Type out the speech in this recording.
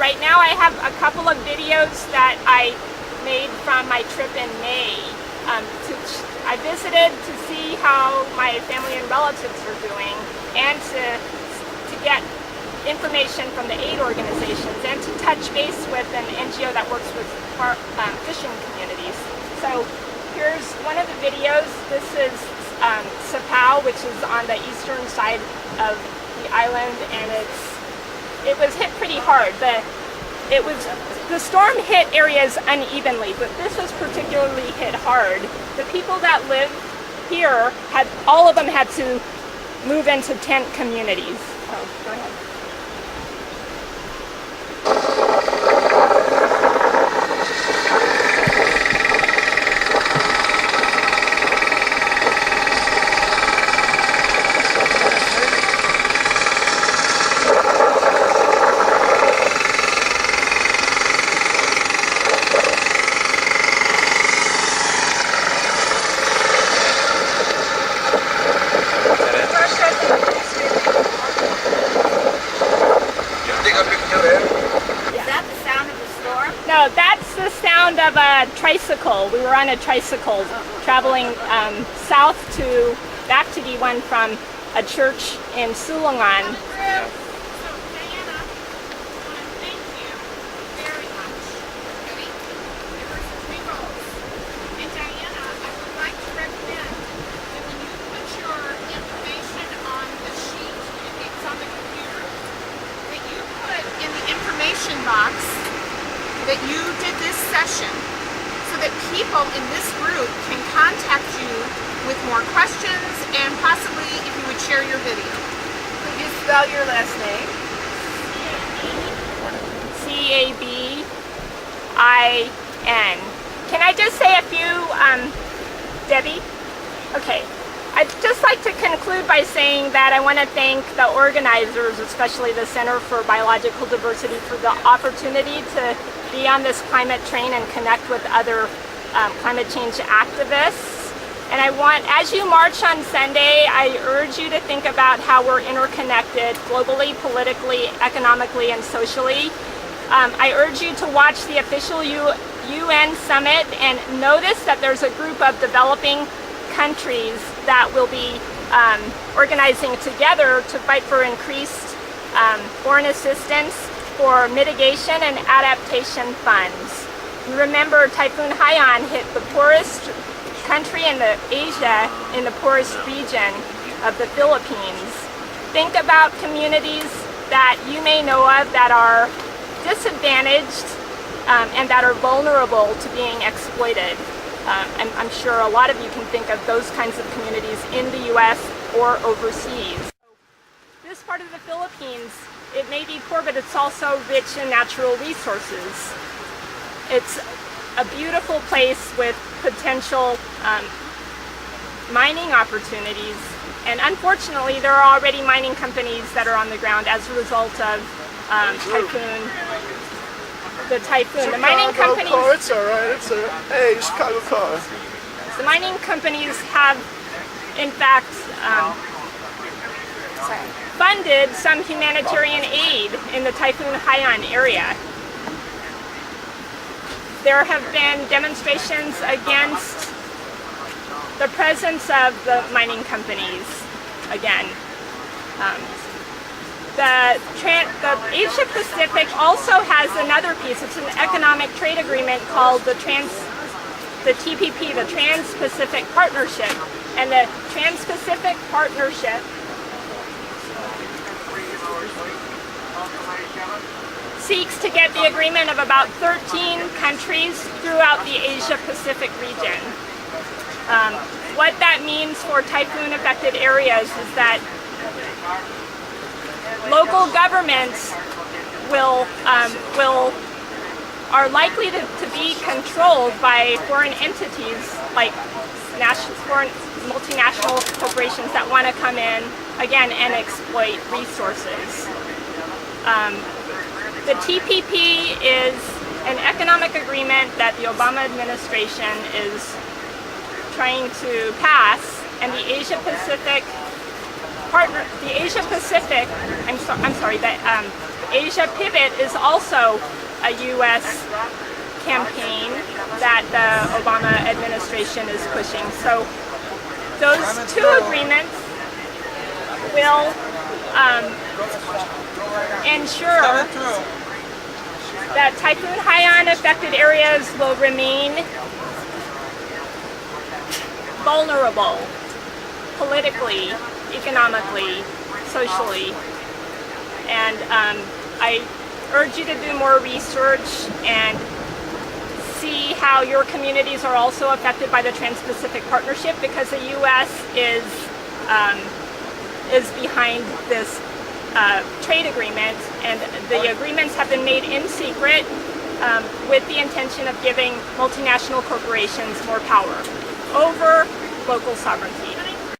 right now I have a couple of videos that I made from my trip in May. I visited to see how my family and relatives were doing, and to get information from the aid organizations, and to touch base with an NGO that works with fishing communities. So here's one of the videos. This is Sept, which is on the eastern side of the island, and it was hit pretty hard. The storm hit areas unevenly, but this was particularly hit hard. The people that live here all of them had to move into tent communities. Oh, go ahead. No, that's the sound of a tricycle. We were on a tricycle traveling south back to D1 from a church in Sulungan. Box that you did this session so that people in this group can contact you with more questions, and possibly if you would share your video. Could you spell your last name? Cabin. Can I just say a few, Debbie? Okay. I'd just like to conclude by saying that I want to thank the organizers, especially the Center for Biological Diversity, for the opportunity to be on this climate train and connect with other climate change activists. And as you march on Sunday, I urge you to think about how we're interconnected globally, politically, economically, and socially. I urge you to watch the official UN summit and notice that there's a group of developing countries that will be organizing together to fight for increased foreign assistance for mitigation and adaptation funds. You remember Typhoon Haiyan hit the poorest country in Asia, in the poorest region of the Philippines. Think about communities that you may know of that are disadvantaged and that are vulnerable to being exploited. I'm sure a lot of you can think of those kinds of communities in the U.S. or overseas. This part of the Philippines, it may be poor, but it's also rich in natural resources. It's a beautiful place with potential mining opportunities, and unfortunately there are already mining companies that are on the ground as a result of the typhoon. The mining companies. Car, it's all right. Hey, Chicago car. The mining companies have, in fact, funded some humanitarian aid in the Typhoon Haiyan area. There have been demonstrations against the presence of the mining companies again. The Asia Pacific also has another piece. It's an economic trade agreement called the TPP, the Trans-Pacific Partnership. And the Trans-Pacific Partnership seeks to get the agreement of about 13 countries throughout the Asia Pacific region. What that means for typhoon-affected areas is that local governments are likely to be controlled by foreign entities like foreign multinational corporations that want to come in again and exploit resources. The TPP is an economic agreement that the Obama administration is trying to pass, and the Asia Pacific Asia Pivot is also a U.S. campaign that the Obama administration is pushing. So those two agreements will ensure that Typhoon Haiyan affected areas will remain vulnerable politically, economically, socially. And I urge you to do more research and see how your communities are also affected by the Trans-Pacific Partnership, because the U.S. is behind this trade agreement, and the agreements have been made in secret with the intention of giving multinational corporations more power over local sovereignty.